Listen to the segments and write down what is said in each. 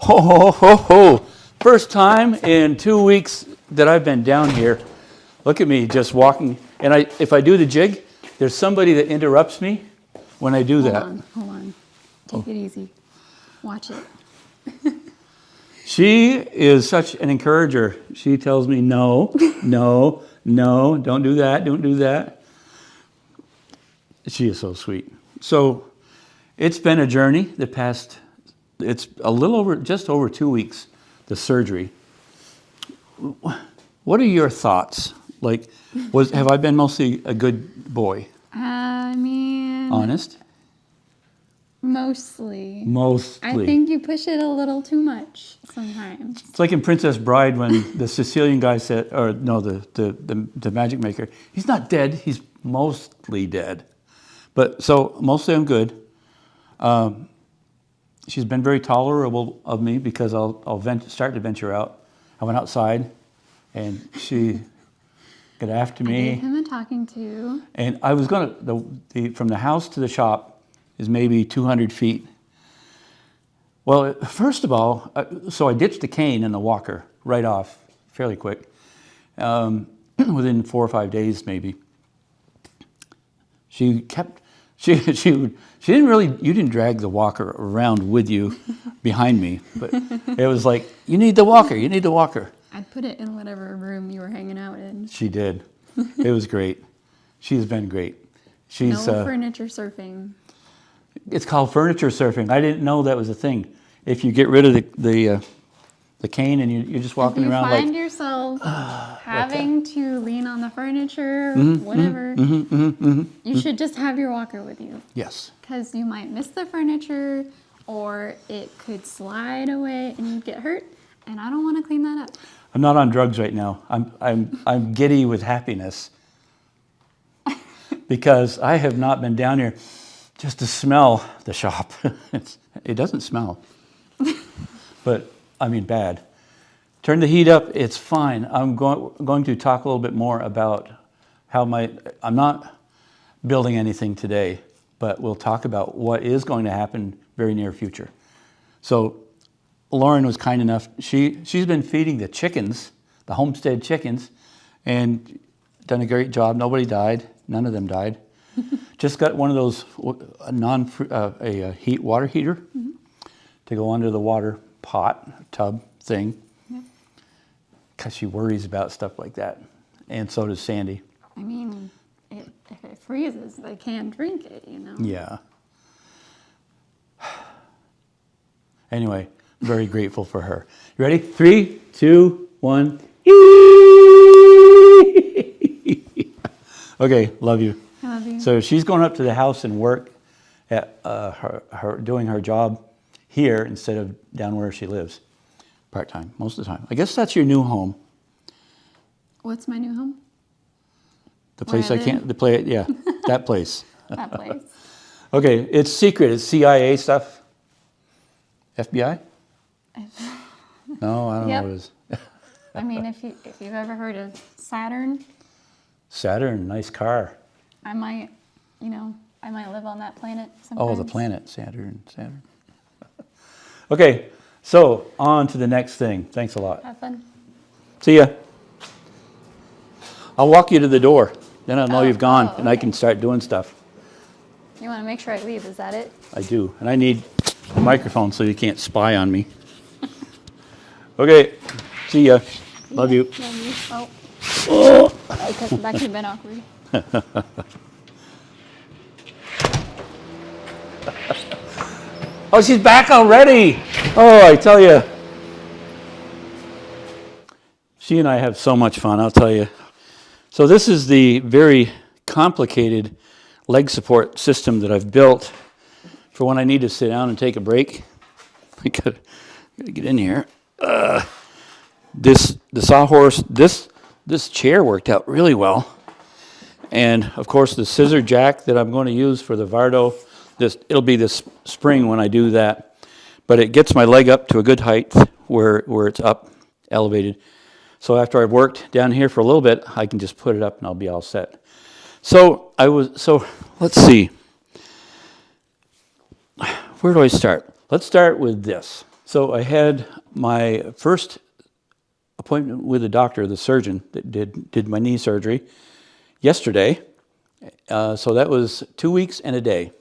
Ho, ho, ho, ho. First time in 2 weeks that I've been down here. Look at me just walking. And if I do the jig, there's somebody that interrupts me when I do that. Hold on. Take it easy. Watch it. She is such an encourager. She tells me, no, no, no, don't do that, don't do that. She is so sweet. So it's been a journey it's a little over, just over 2 weeks, the surgery. What are your thoughts? Like, have I been mostly a good boy? I mean... Honest? Mostly. Mostly. I think you push it a little too much sometimes. It's like in Princess Bride when the Sicilian guy said, or no, the magic maker, he's not dead, he's mostly dead. But so mostly I'm good. She's been very tolerable of me because I'll start to venture out. I went outside and she got after me. I gave him a talking to. And I was going to, from the house to the shop is maybe 200 feet. Well, first of all, so I ditched the cane and the walker right off fairly quick, within 4 or 5 days maybe. She didn't really, you didn't drag the walker around with you behind me, but it was like, you need the walker, you need the walker. I'd put it in whatever room you were hanging out in. She did. It was great. She's been great. She's no furniture surfing. It's called furniture surfing. I didn't know that was a thing. If you get rid of the cane and you're just walking around like... If you find yourself having to lean on the furniture, whatever, you should just have your walker with you. Yes. Because you might miss the furniture or it could slide away and you'd get hurt. And I don't want to clean that up. I'm not on drugs right now. I'm giddy with happiness because I have not been down here just to smell the shop. It doesn't smell, but I mean bad. Turn the heat up, it's fine. I'm going to talk a little bit more about how I'm not building anything today, but we'll talk about what is going to happen very near future. So Lauren was kind enough, she's been feeding the chickens, the homestead chickens, and done a great job. Nobody died, none of them died. Just got one of those water heater to go under the water pot, tub thing, because she worries about stuff like that. And so does Sandy. I mean, if it freezes, they can't drink it, you know? Yeah. Anyway, very grateful for her. You ready? 3, 2, 1. Okay, love you. I love you. So she's going up to the house and work at doing her job here instead of down where she lives, part-time, most of the time. I guess that's your new home. What's my new home? The place yeah, that place. That place. Okay, it's secret. It's CIA stuff. FBI? No, I don't know what it is. I mean, if you've ever heard of Saturn. Saturn, nice car. I might live on that planet sometime. Oh, the planet, Saturn. Okay, so on to the next thing. Thanks a lot. Have fun. See ya. I'll walk you to the door. Then I'll know you've gone, and I can start doing stuff. You want to make sure I leave, is that it? I do, and I need the microphone so you can't spy on me. Okay, see ya. Love you. Love you. Oh. That could have been awkward. Oh, she's back already. Oh, I tell you. She and I have so much fun, I'll tell you. So this is the very complicated leg support system that I've built for when I need to sit down and take a break. I gotta get in here. The sawhorse, this chair worked out really well. And of course the scissor jack that I'm going to use for the Vardo, it'll be this spring when I do that. But it gets my leg up to a good height where it's up, elevated. So after I've worked down here for a little bit, I can just put it up and I'll be all set. So let's see. Where do I start? Let's start with this. So I had my first appointment with the doctor, the surgeon that did my knee surgery, yesterday. So that was 2 weeks and a day.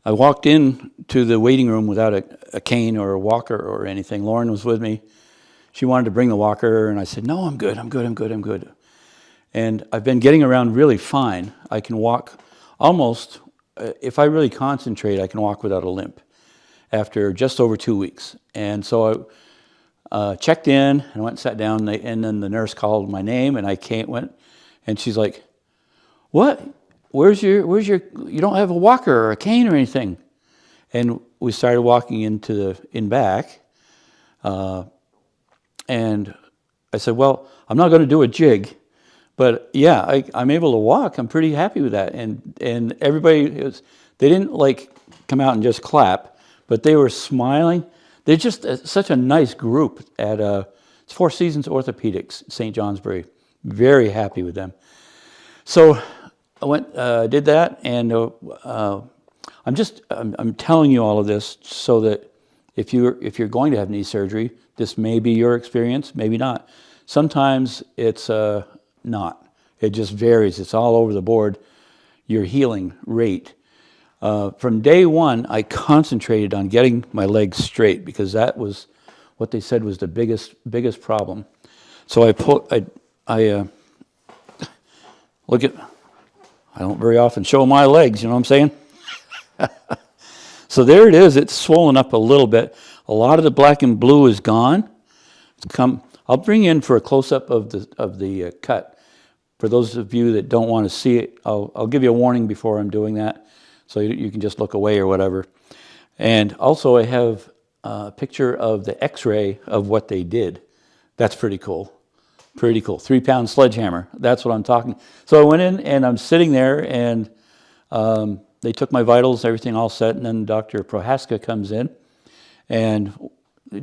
I walked in to the waiting room without a cane or a walker or anything. Lauren was with me. She wanted to bring the walker, and I said, no, I'm good. And I've been getting around really fine. I can walk almost, if I really concentrate, I can walk without a limp after just over 2 weeks. And so I checked in and went and sat down, and then the nurse called my name, and I went, and she's like, what? Where's your, you don't have a walker or a cane or anything? And we started walking in back, and I said, well, I'm not going to do a jig, but yeah, I'm able to walk. I'm pretty happy with that. And everybody, they didn't like come out and just clap, but they were smiling. They're just such a nice group at it's Four Seasons Orthopedics, St. Johnsbury. Very happy with them. So I went, did that, and I'm telling you all of this so that if you're going to have knee surgery, this may be your experience, maybe not. Sometimes it's not. It just varies. It's all over the board. Your healing rate. From day one, I concentrated on getting my legs straight because that was what they said was the biggest problem. So I look at. I don't very often show my legs. You know what I'm saying? So there it is. It's swollen up a little bit. A lot of the black and blue is gone. I'll bring in for a close-up of the cut. For those of you that don't want to see it, I'll give you a warning before I'm doing that, so you can just look away or whatever. And also I have a picture of the X-ray of what they did. That's pretty cool. Pretty cool. 3-pound sledgehammer. That's what I'm talking. So I went in and I'm sitting there, and they took my vitals, everything all set, and then Dr. Prohaska comes in, and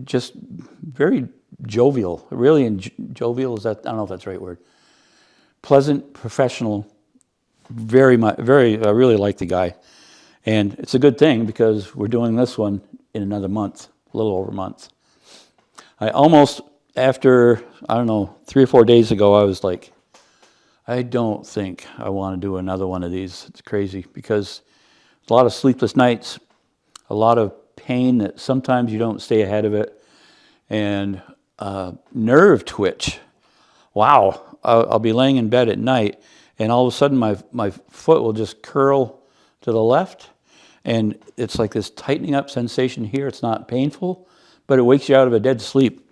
just very jovial. Really, jovial, is that? I don't know if that's the right word. Pleasant, professional. Very much. I really like the guy, and it's a good thing because we're doing this one in another month, a little over a month. I almost. After, I don't know, 3 or 4 days ago, I was like, I don't think I want to do another one of these. It's crazy because a lot of sleepless nights, a lot of pain that sometimes you don't stay ahead of it, and nerve twitch. Wow, I'll be laying in bed at night, and all of a sudden my foot will just curl to the left, and it's like this tightening up sensation here. It's not painful, but it wakes you out of a dead sleep.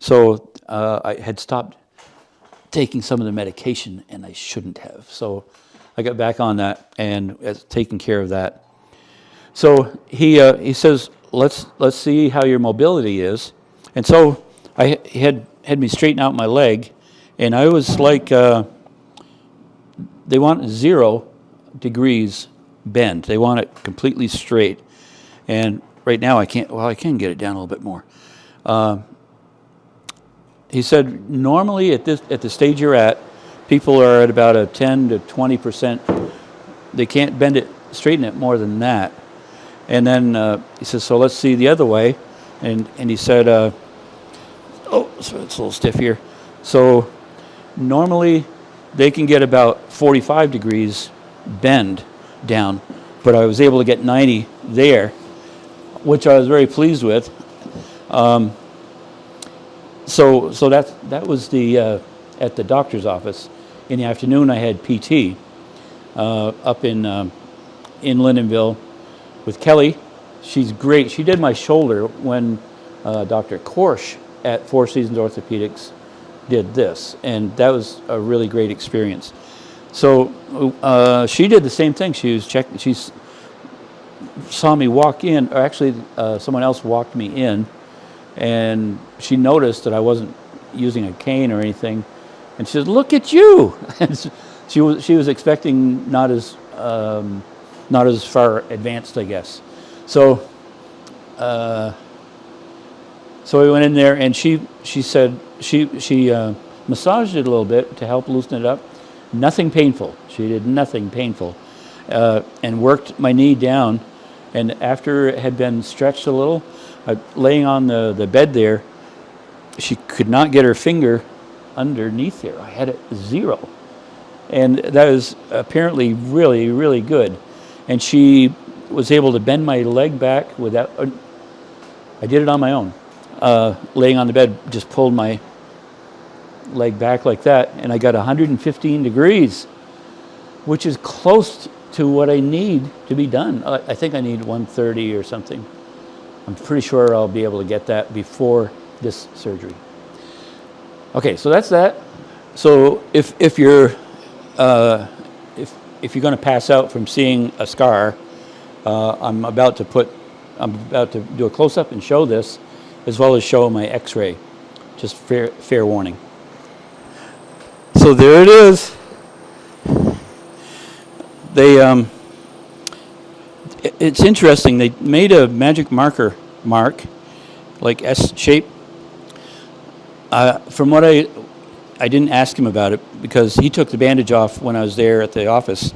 So I had stopped taking some of the medication, and I shouldn't have. So I got back on that and taking care of that. So he says, let's see how your mobility is. And so he had me straighten out my leg, and I was like, they want 0 degrees bend. They want it completely straight. And right now I can get it down a little bit more. He said, normally at the stage you're at, people are at about a 10 to 20%. They can't bend it, straighten it more than that. And then he says, so let's see the other way. And he said, so it's a little stiff here. So normally they can get about 45 degrees bend down, but I was able to get 90 there, which I was very pleased with. So that was at the doctor's office. In the afternoon, I had PT up in Lindenville with Kelly. She's great. She did my shoulder when Dr. Korsch at Four Seasons Orthopedics did this, and that was a really great experience. So she did the same thing. She saw me walk in, or actually someone else walked me in, and she noticed that I wasn't using a cane or anything, and she said, "Look at you!" And she was expecting not as far advanced, I guess. So we went in there, and she said she massaged it a little bit to help loosen it up. Nothing painful. She did nothing painful, and worked my knee down, And after it had been stretched a little, laying on the bed there, she could not get her finger underneath there. I had it 0. And that was apparently really, really good. And she was able to bend my leg back without, I did it on my own. Laying on the bed, just pulled my leg back like that, and I got 115 degrees, which is close to what I need to be done. I think I need 130 or something. I'm pretty sure I'll be able to get that before this surgery. Okay, so that's that. So if you're if you're going to pass out from seeing a scar, I'm about to do a close-up and show this, as well as show my X-ray. Just fair warning. So there it is. It's interesting. They made a magic mark, like S shape. From what I didn't ask him about it because he took the bandage off when I was there at the office.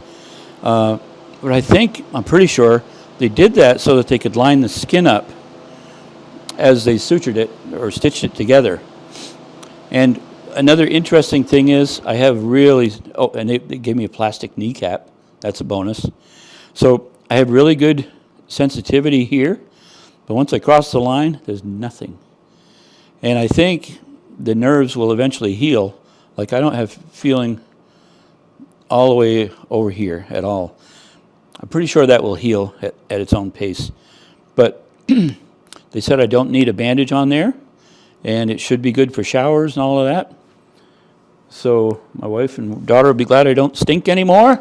But I'm pretty sure they did that so that they could line the skin up as they sutured it or stitched it together. And another interesting thing is I have and they gave me a plastic kneecap. That's a bonus. So I have really good sensitivity here, but once I cross the line, there's nothing. And I think the nerves will eventually heal. Like I don't have feeling all the way over here at all. I'm pretty sure that will heal at its own pace. But they said I don't need a bandage on there, and it should be good for showers and all of that. So my wife and daughter will be glad I don't stink anymore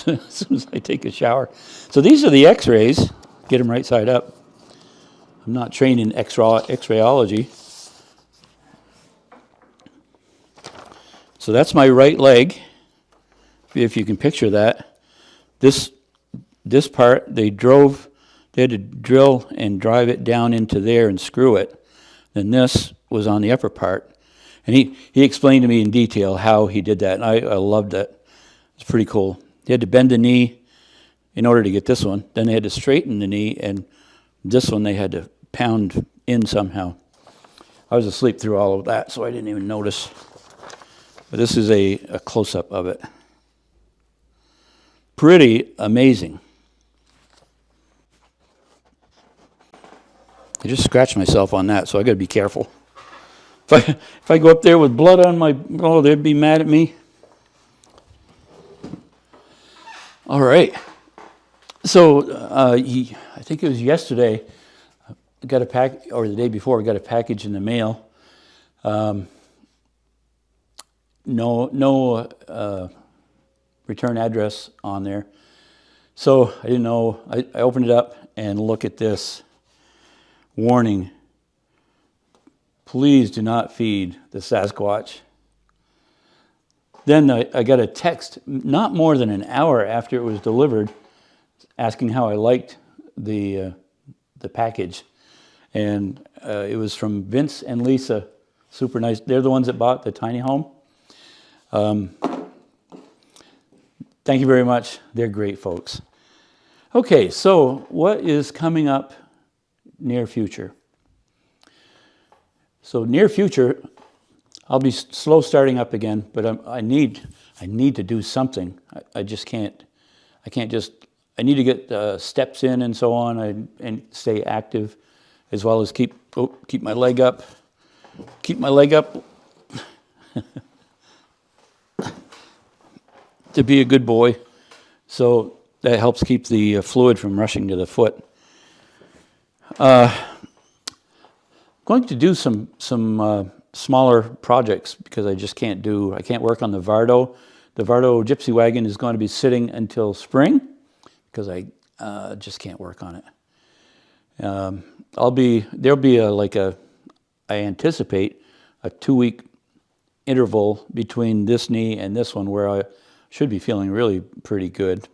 as soon as I take a shower. So these are the X-rays. Get them right side up. I'm not trained in X-rayology. So that's my right leg, if you can picture that. This part, they had to drill and drive it down into there and screw it. Then this was on the upper part. And he explained to me in detail how he did that, and I loved it. It's pretty cool. They had to bend the knee in order to get this one. Then they had to straighten the knee, and this one they had to pound in somehow. I was asleep through all of that, so I didn't even notice. But this is a close-up of it. Pretty amazing. I just scratched myself on that, so I got to be careful. If I go up there with blood on they'd be mad at me. All right. So I think it was yesterday. I got or the day before, I got a package in the mail. No return address on there. So I didn't know. I opened it up and look at this. Warning. Please do not feed the Sasquatch. Then I got a text not more than an hour after it was delivered asking how I liked the package. And it was from Vince and Lisa. Super nice. They're the ones that bought the tiny home. Thank you very much. They're great folks. Okay, so what is coming up near future? So near future, I'll be slow starting up again, but I need to do something. I just can't. I need to get steps in and so on, and stay active, as well as keep my leg up. Keep my leg up. To be a good boy, so that helps keep the fluid from rushing to the foot. Going to do some smaller projects because I can't work on the Vardo. The Vardo gypsy wagon is going to be sitting until spring because I just can't work on it. There'll be I anticipate a 2-week interval between this knee and this one where I should be feeling really pretty good,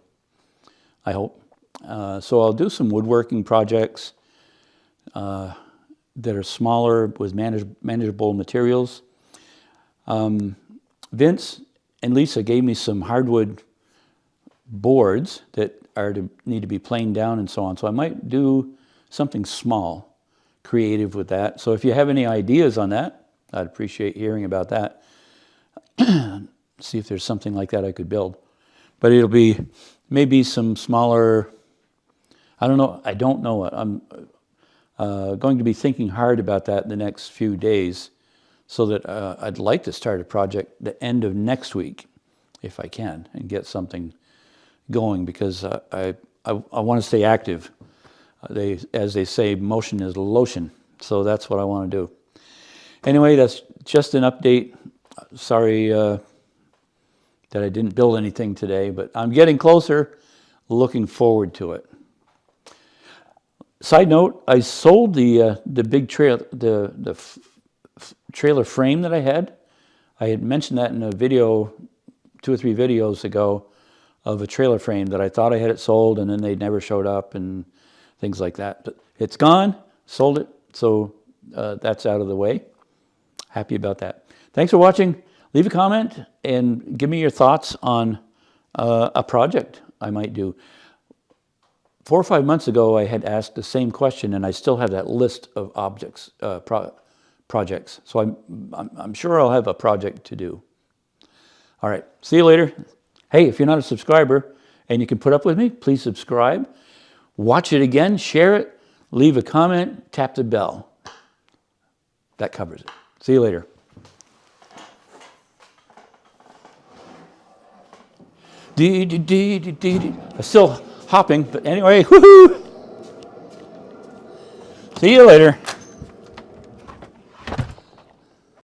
I hope. So I'll do some woodworking projects that are smaller with manageable materials. Vince and Lisa gave me some hardwood boards that are to need to be planed down and so on. So I might do something small, creative with that. So if you have any ideas on that, I'd appreciate hearing about that. See if there's something like that I could build. But it'll be maybe some smaller, I don't know. I'm going to be thinking hard about that in the next few days, so that I'd like to start a project the end of next week, if I can, and get something going, because I want to stay active. As they say, motion is lotion. So that's what I want to do. Anyway, that's just an update. Sorry that I didn't build anything today, but I'm getting closer. Looking forward to it. Side note: I sold the big trailer frame that I had. I had mentioned that in a video 2 or 3 videos ago of a trailer frame that I thought I had it sold, and then they never showed up and things like that. But it's gone. Sold it. So that's out of the way. Happy about that. Thanks for watching. Leave a comment and give me your thoughts on a project I might do. 4 or 5 months ago, I had asked the same question, and I still have that list of projects. So I'm sure I'll have a project to do. All right. See you later. Hey, if you're not a subscriber and you can put up with me, please subscribe. Watch it again. Share it. Leave a comment. Tap the bell. That covers it. See you later. I'm still hopping, but anyway, woohoo! See you later.